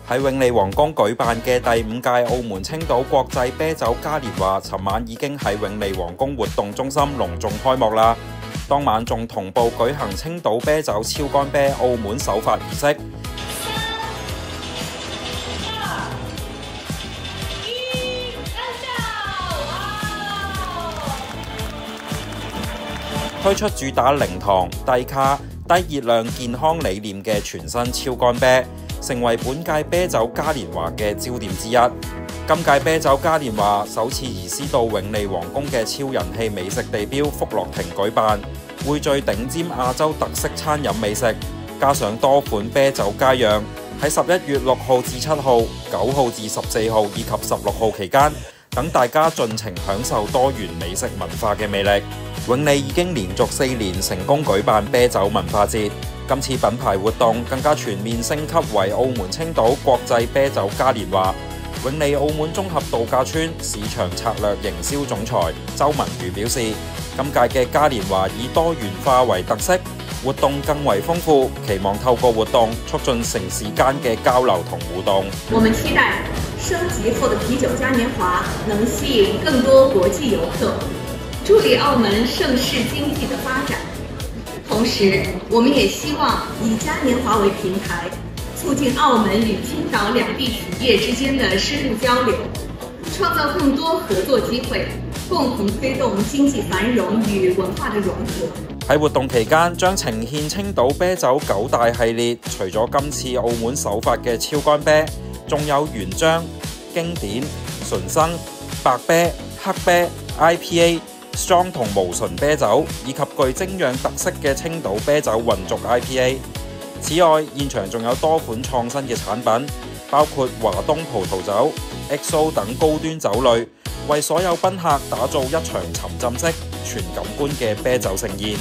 喺永利皇宮舉辦嘅第5屆澳門青島國際啤酒嘉年華，尋晚已經喺永利皇宮活動中心隆重開幕啦。當晚仲同步舉行青島啤酒超乾啤澳門首發儀式。推出主打零糖、低卡、低熱量、健康理念嘅全新超乾啤，成為本屆啤酒嘉年華嘅焦點之一。今屆啤酒嘉年華首次移師到永利皇宮嘅超人氣美食地標福樂亭舉辦，匯聚頂尖亞洲特色餐飲美食，加上多款啤酒佳釀，喺11月6號至7號、9號至14號以及16號期間，等大家盡情享受多元美食文化嘅魅力。永利已經連續4年成功舉辦啤酒文化節，今次品牌活動更加全面升級為澳門青島國際啤酒嘉年華。永利澳門綜合度假村市場策略營銷總裁周文如表示，今屆嘅嘉年華以多元化為特色，活動更為豐富，期望透過活動促進城市間嘅交流同互動。我們期待升級後的啤酒嘉年華能吸引更多國際遊客，助力澳門盛事經濟的發展。同時，我們也希望以嘉年華為平台，促進澳門與青島兩地企業之間的深入交流，創造更多合作機會，共同推動經濟繁榮與文化的融合。喺活動期間，將呈現青島啤酒9大系列，除咗今次澳門首發嘅超乾啤，仲有原漿、經典、純生、白啤、黑啤、IPA、Strong 同無醇啤酒，以及具精釀特色嘅青島啤酒混濁 IPA。此外，現場仲有多款創新嘅產品，包括華東葡萄酒、XO 等高端酒類，為所有賓客打造一場沉浸式、全感官嘅啤酒盛宴。